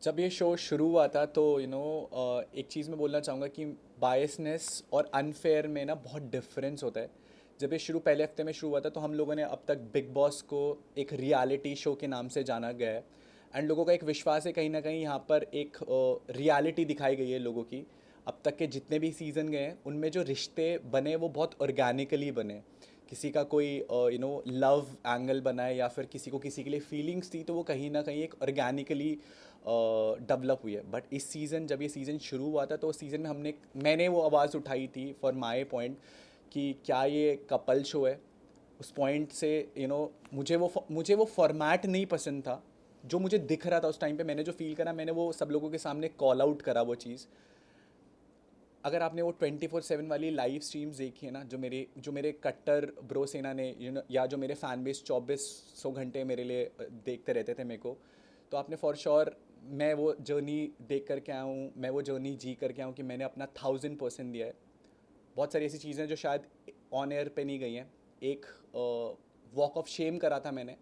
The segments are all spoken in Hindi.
जब ये शो शुरू हुआ था तो एक चीज़ मैं बोलना चाहूँगा कि बायसनेस और अनफेयर में ना बहुत डिफरेंस होता है। जब ये शुरू पहले हफ्ते में शुरू हुआ था तो हम लोगों ने अब तक बिग बॉस को एक रियलिटी शो के नाम से जाना गया है। एंड लोगों का एक विश्वास है कहीं ना कहीं यहाँ पर एक रियलिटी दिखाई गई है लोगों की। अब तक के जितने भी सीज़न गए हैं उनमें जो रिश्ते बने वो बहुत ऑर्गेनिकली बने। किसी का कोई लव एंगल बना है या फिर किसी को किसी के लिए फीलिंग्स थी तो वो कहीं ना कहीं एक ऑर्गेनिकली डेवलप हुई है। बट इस सीज़न जब ये सीज़न शुरू हुआ था तो उस सीज़न में मैंने वो आवाज़ उठाई थी फॉर माई पॉइंट कि क्या ये कपल शो है। उस पॉइंट से मुझे वो फॉर्मेट नहीं पसंद था। जो मुझे दिख रहा था उस टाइम पे मैंने जो फील करा मैंने वो सब लोगों के सामने कॉल आउट करा वो चीज़। अगर आपने वो 24/7 वाली लाइव स्ट्रीम्स देखी है ना जो मेरे कट्टर ब्रो सेना ने या जो मेरे फैन बेस 2400 घंटे मेरे लिए देखते रहते थे मेरे को, तो आपने फॉर श्योर मैं वो जर्नी देख करके आया हूँ, मैं वो जर्नी जी करके आया हूँ कि मैंने अपना 1000% दिया है। बहुत सारी ऐसी चीज़ें जो शायद ऑन एयर पे नहीं गई हैं। एक वॉक ऑफ शेम करा था मैंने।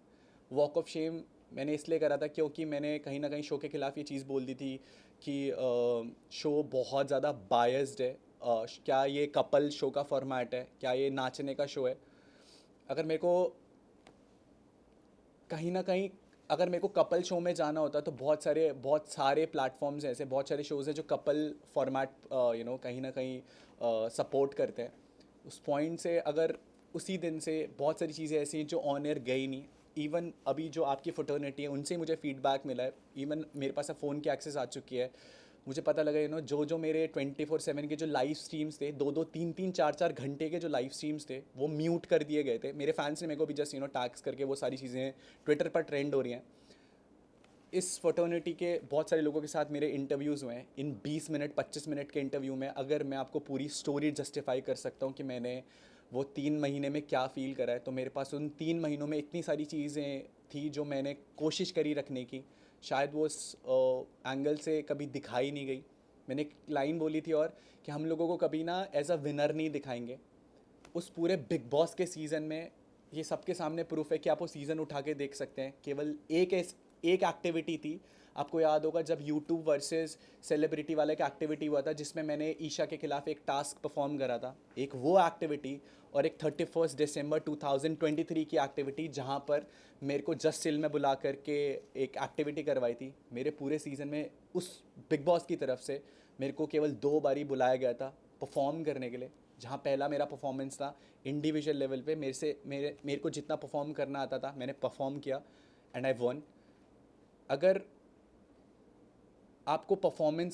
वॉक ऑफ शेम मैंने इसलिए करा था क्योंकि मैंने कहीं ना कहीं शो के ख़िलाफ़ ये चीज़ बोल दी थी कि शो बहुत ज़्यादा बायस्ड है। क्या ये कपल शो का फॉर्मेट है, क्या ये नाचने का शो है। अगर मेरे को कहीं ना कहीं अगर मेरे को कपल शो में जाना होता तो बहुत सारे प्लेटफॉर्म्स हैं, ऐसे बहुत सारे शोज़ हैं जो कपल फॉर्मेट कहीं ना कहीं सपोर्ट करते हैं। उस पॉइंट से अगर उसी दिन से बहुत सारी चीज़ें ऐसी हैं जो ऑन एयर गई नहीं। इवन अभी जो आपकी फ्रटर्निटी है उनसे मुझे फीडबैक मिला है। इवन मेरे पास फ़ोन की एक्सेस आ चुकी है। मुझे पता लगा जो मेरे 24/7 के जो लाइव स्ट्रीम्स थे, 2-2 3-3 4-4 घंटे के जो लाइव स्ट्रीम्स थे वो म्यूट कर दिए गए थे। मेरे फैंस ने मेरे को भी जस्ट टैग्स करके वो सारी चीज़ें ट्विटर पर ट्रेंड हो रही हैं। इस फर्टर्निटी के बहुत सारे लोगों के साथ मेरे इंटरव्यूज़ हुए हैं। इन 20 मिनट 25 मिनट के इंटरव्यू में अगर मैं आपको पूरी स्टोरी जस्टिफाई कर सकता हूँ कि मैंने वो 3 महीने में क्या फ़ील करा है, तो मेरे पास उन 3 महीनों में इतनी सारी चीज़ें थी जो मैंने कोशिश करी रखने की। शायद वो उस एंगल से कभी दिखाई नहीं गई। मैंने एक लाइन बोली थी और कि हम लोगों को कभी ना एज अ विनर नहीं दिखाएंगे। उस पूरे बिग बॉस के सीज़न में ये सबके सामने प्रूफ है कि आप वो सीज़न उठा के देख सकते हैं। केवल एक एक्टिविटी थी। आपको याद होगा जब यूट्यूब वर्सेस सेलिब्रिटी वाला एक एक्टिविटी हुआ था जिसमें मैंने ईशा के खिलाफ एक टास्क परफॉर्म करा था। एक वो एक्टिविटी और एक 31 दिसंबर 2023 की एक्टिविटी जहाँ पर मेरे को जस्ट सिल में बुला करके एक एक्टिविटी करवाई थी। मेरे पूरे सीज़न में उस बिग बॉस की तरफ से मेरे को केवल 2 बार ही बुलाया गया था परफॉर्म करने के लिए। जहाँ पहला मेरा परफॉर्मेंस था इंडिविजुअल लेवल पे, मेरे को जितना परफॉर्म करना आता था मैंने परफॉर्म किया एंड आई वॉन। अगर आपको परफॉर्म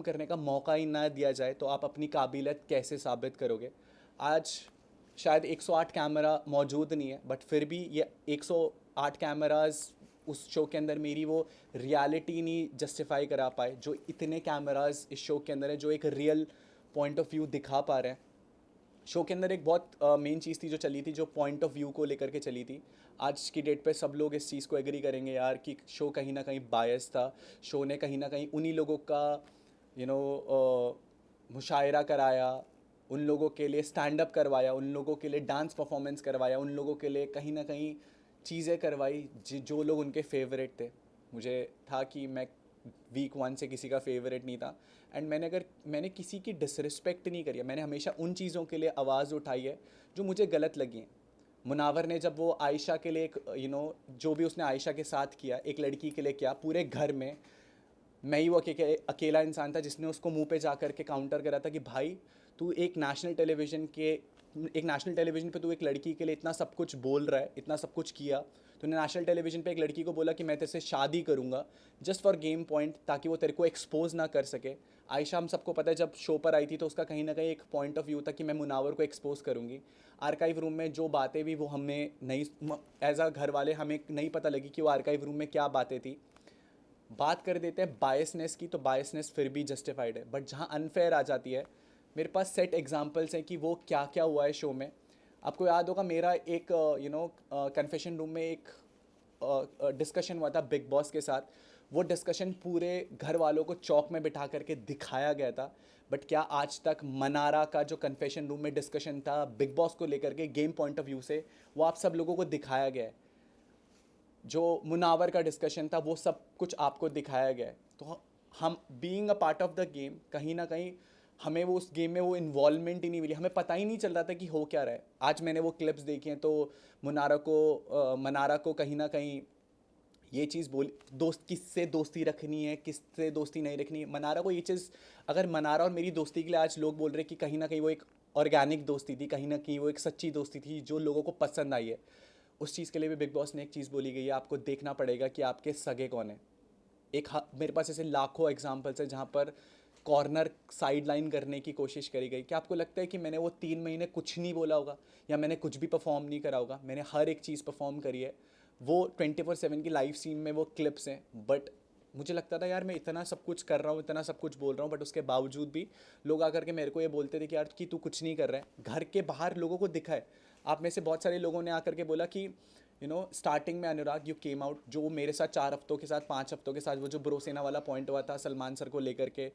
करने का मौका ही ना दिया जाए तो आप अपनी काबिलियत कैसे साबित करोगे। आज शायद 108 कैमरा मौजूद नहीं है बट फिर भी ये 108 कैमराज उस शो के अंदर मेरी वो रियलिटी नहीं जस्टिफाई करा पाए जो इतने कैमराज इस शो के अंदर है, जो एक रियल पॉइंट ऑफ व्यू दिखा पा रहे हैं। शो के अंदर एक बहुत मेन चीज़ थी जो चली थी, जो पॉइंट ऑफ व्यू को लेकर के चली थी। आज की डेट पे सब लोग इस चीज़ को एग्री करेंगे यार कि शो कहीं ना कहीं बायस था। शो ने कहीं ना कहीं उन्हीं लोगों का यू नो मुशायरा कराया, उन लोगों के लिए स्टैंड अप करवाया, उन लोगों के लिए डांस परफॉर्मेंस करवाया, उन लोगों के लिए कहीं ना कहीं चीज़ें करवाई जो लोग उनके फेवरेट थे। मुझे था कि मैं वीक 1 से किसी का फेवरेट नहीं था। एंड मैंने किसी की डिसरिस्पेक्ट नहीं करी है। मैंने हमेशा उन चीज़ों के लिए आवाज़ उठाई है जो मुझे गलत लगी हैं। मुनावर ने जब वो आयशा के लिए एक जो भी उसने आयशा के साथ किया एक लड़की के लिए किया पूरे घर में, मैं ही वो अकेला इंसान था जिसने उसको मुंह पे जा कर के काउंटर करा था कि भाई तू एक नेशनल टेलीविज़न पे तू एक लड़की के लिए इतना सब कुछ बोल रहा है, इतना सब कुछ किया। तूने नेशनल टेलीविज़न पे एक लड़की को बोला कि मैं तेरे से शादी करूँगा जस्ट फॉर गेम पॉइंट, ताकि वो तेरे को एक्सपोज ना कर सके। आयशा हम सबको पता है जब शो पर आई थी तो उसका कहीं ना कहीं एक पॉइंट ऑफ व्यू था कि मैं मुनावर को एक्सपोज करूँगी। आर्काइव रूम में जो बातें भी वो हमें नहीं, एज अ घर वाले हमें नहीं पता लगी कि वो आर्काइव रूम में क्या बातें थी। बात कर देते हैं बायसनेस की, तो बायसनेस फिर भी जस्टिफाइड है। बट जहाँ अनफेयर आ जाती है, मेरे पास सेट एग्जांपल्स हैं कि वो क्या क्या हुआ है शो में। आपको याद होगा मेरा एक कन्फेशन रूम में एक डिस्कशन हुआ था बिग बॉस के साथ। वो डिस्कशन पूरे घर वालों को चौक में बिठा करके दिखाया गया था। बट क्या आज तक मनारा का जो कन्फेशन रूम में डिस्कशन था बिग बॉस को लेकर के गेम पॉइंट ऑफ व्यू से, वो आप सब लोगों को दिखाया गया है? जो मुनावर का डिस्कशन था वो सब कुछ आपको दिखाया गया है। तो हम being a part of the game, कहीं ना कहीं हमें वो उस गेम में वो इन्वॉल्वमेंट ही नहीं मिली, हमें पता ही नहीं चल रहा था कि हो क्या रहा है। आज मैंने वो क्लिप्स देखी हैं तो मनारा को कहीं ना कहीं ये चीज़ बोली, दोस्त किससे दोस्ती रखनी है, किससे दोस्ती नहीं रखनी है। मनारा को ये चीज़, अगर मनारा और मेरी दोस्ती के लिए आज लोग बोल रहे हैं कि कहीं ना कहीं वो एक ऑर्गेनिक दोस्ती थी, कहीं ना कहीं वो एक सच्ची दोस्ती थी जो लोगों को पसंद आई है, उस चीज़ के लिए भी बिग बॉस ने एक चीज़ बोली गई है, आपको देखना पड़ेगा कि आपके सगे कौन है। मेरे पास ऐसे लाखों एग्जाम्पल्स है जहाँ पर कॉर्नर साइड लाइन करने की कोशिश करी गई। क्या आपको लगता है कि मैंने वो 3 महीने कुछ नहीं बोला होगा या मैंने कुछ भी परफॉर्म नहीं करा होगा? मैंने हर एक चीज़ परफॉर्म करी है। वो 24/7 की लाइव सीन में वो क्लिप्स हैं, बट मुझे लगता था यार मैं इतना सब कुछ कर रहा हूँ, इतना सब कुछ बोल रहा हूँ, बट उसके बावजूद भी लोग आकर के मेरे को ये बोलते थे कि यार कि तू कुछ नहीं कर रहा है। घर के बाहर लोगों को दिखा है। आप में से बहुत सारे लोगों ने आकर के बोला कि स्टार्टिंग में अनुराग यू केम आउट, जो मेरे साथ 4 हफ्तों के साथ 5 हफ्तों के साथ वो जो ब्रोसेना वाला पॉइंट हुआ था सलमान सर को लेकर के,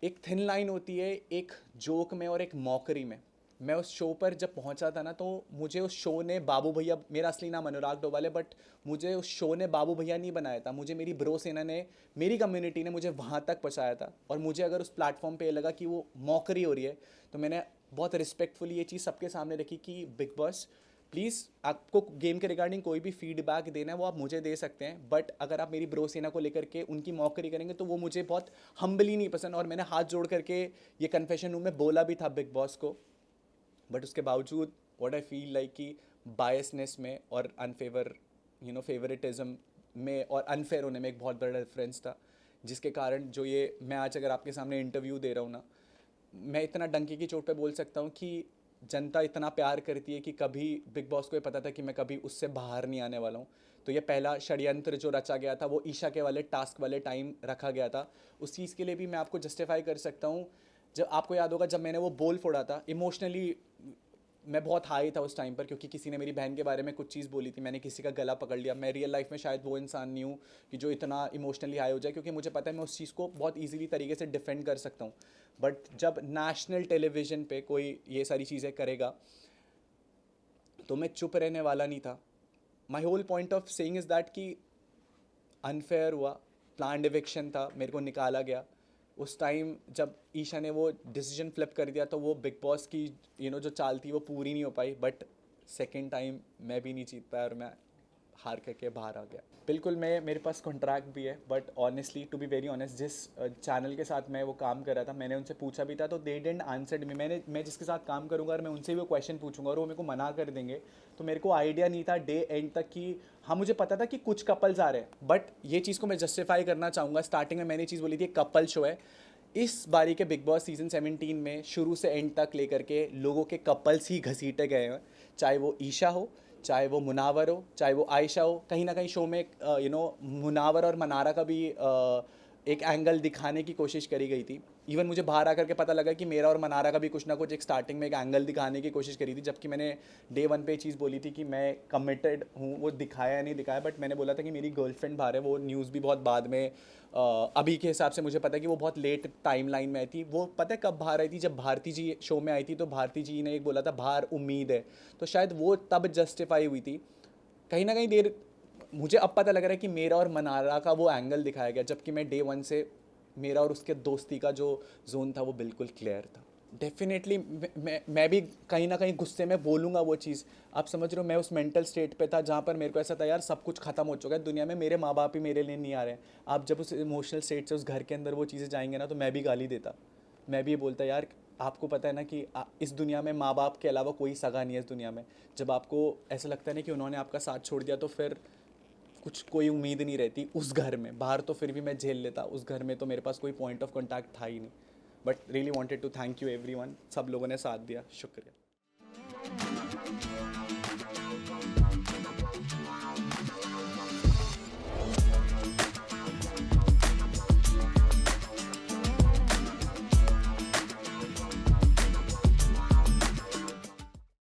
एक थिन लाइन होती है एक जोक में और एक मॉकरी में। मैं उस शो पर जब पहुंचा था ना, तो मुझे उस शो ने बाबू भैया, मेरा असली नाम अनुराग डोवाल है, बट मुझे उस शो ने बाबू भैया नहीं बनाया था, मुझे मेरी ब्रो सेना ने, मेरी कम्युनिटी ने मुझे वहाँ तक पहुँचाया था। और मुझे अगर उस प्लेटफॉर्म पे लगा कि वो मॉकरी हो रही है, तो मैंने बहुत रिस्पेक्टफुली ये चीज़ सबके सामने रखी कि बिग बॉस प्लीज़, आपको गेम के रिगार्डिंग कोई भी फीडबैक देना है वो आप मुझे दे सकते हैं, बट अगर आप मेरी ब्रो सेना को लेकर के उनकी मॉकरी करेंगे तो वो मुझे बहुत हम्बली नहीं पसंद। और मैंने हाथ जोड़ करके ये कन्फेशन रूम में बोला भी था बिग बॉस को, बट उसके बावजूद व्हाट आई फील लाइक कि बायसनेस में और अनफेवर फेवरेटिज्म में और अनफेयर होने में एक बहुत बड़ा डिफरेंस था, जिसके कारण जो ये मैं आज अगर आपके सामने इंटरव्यू दे रहा हूँ ना, मैं इतना डंके की चोट पे बोल सकता हूँ कि जनता इतना प्यार करती है कि कभी बिग बॉस को ये पता था कि मैं कभी उससे बाहर नहीं आने वाला हूँ। तो ये पहला षड्यंत्र जो रचा गया था वो ईशा के वाले टास्क वाले टाइम रखा गया था। उस चीज़ के लिए भी मैं आपको जस्टिफाई कर सकता हूँ। जब आपको याद होगा जब मैंने वो बोल फोड़ा था, इमोशनली मैं बहुत हाई था उस टाइम पर, क्योंकि किसी ने मेरी बहन के बारे में कुछ चीज़ बोली थी, मैंने किसी का गला पकड़ लिया। मैं रियल लाइफ में शायद वो इंसान नहीं हूँ कि जो इतना इमोशनली हाई हो जाए, क्योंकि मुझे पता है मैं उस चीज़ को बहुत ईजिली तरीके से डिफेंड कर सकता हूँ। बट जब नेशनल टेलीविज़न पे कोई ये सारी चीज़ें करेगा तो मैं चुप रहने वाला नहीं था। My whole point of saying is that कि अनफेयर हुआ, प्लान्ड एविक्शन था, मेरे को निकाला गया। उस टाइम जब ईशा ने वो डिसीजन फ्लिप कर दिया तो वो बिग बॉस की जो चाल थी वो पूरी नहीं हो पाई। बट सेकेंड टाइम मैं भी नहीं जीत पाया और मैं हार करके बाहर आ गया। बिल्कुल, मैं मेरे पास कॉन्ट्रैक्ट भी है, but honestly to be very honest, जिस चैनल के साथ मैं वो काम कर रहा था मैंने उनसे पूछा भी था तो दे डिडंट आंसर्ड मी। मैं जिसके साथ काम करूंगा और मैं उनसे भी वो क्वेश्चन पूछूंगा और वो मेरे को मना कर देंगे, तो मेरे को आइडिया नहीं था डे एंड तक कि हाँ, मुझे पता था कि कुछ कपल्स आ रहे हैं, बट ये चीज़ को मैं जस्टिफाई करना चाहूँगा। स्टार्टिंग में मैंने चीज़ बोली थी कपल शो है। इस बारी के बिग बॉस सीजन 17 में शुरू से एंड तक लेकर के लोगों के कपल्स ही घसीटे गए हैं, चाहे वो ईशा हो, चाहे वो मुनावर हो, चाहे वो आयशा हो। कहीं ना कहीं शो में मुनावर और मनारा का भी एक एंगल दिखाने की कोशिश करी गई थी। इवन मुझे बाहर आकर के पता लगा कि मेरा और मनारा का भी कुछ ना कुछ एक स्टार्टिंग में एक एंगल दिखाने की कोशिश करी थी, जबकि मैंने डे 1 पे ये चीज़ बोली थी कि मैं कमिटेड हूँ। वो दिखाया या नहीं दिखाया, बट मैंने बोला था कि मेरी गर्लफ्रेंड बाहर है। वो न्यूज़ भी बहुत बाद में अभी के हिसाब से मुझे पता है कि वो बहुत लेट टाइम लाइन में आई थी। वो पता है कब बाहर आई थी? जब भारती जी शो में आई थी, तो भारती जी ने एक बोला था बाहर उम्मीद है, तो शायद वो तब जस्टिफाई हुई थी। कहीं ना कहीं देर मुझे अब पता लग रहा है कि मेरा और मनारा का वो एंगल दिखाया गया, जबकि मैं डे 1 से मेरा और उसके दोस्ती का जो जोन था वो बिल्कुल क्लियर था। डेफिनेटली मैं भी कहीं ना कहीं गुस्से में बोलूँगा वो चीज़। आप समझ रहे हो, मैं उस मेंटल स्टेट पे था जहाँ पर मेरे को ऐसा था यार सब कुछ खत्म हो चुका है दुनिया में, मेरे माँ बाप ही मेरे लिए नहीं आ रहे हैं। आप जब उस इमोशनल स्टेट से उस घर के अंदर वो चीज़ें जाएंगे ना, तो मैं भी गाली देता। मैं भी ये बोलता यार आपको पता है ना कि इस दुनिया में माँ बाप के अलावा कोई सगा नहीं है इस दुनिया में। जब आपको ऐसा लगता है ना कि उन्होंने आपका साथ छोड़ दिया, तो फिर कुछ कोई उम्मीद नहीं रहती उस घर में। बाहर तो फिर भी मैं झेल लेता, उस घर में तो मेरे पास कोई पॉइंट ऑफ कॉन्टैक्ट था ही नहीं। But really wanted to thank you everyone, सब लोगों ने साथ दिया, शुक्रिया।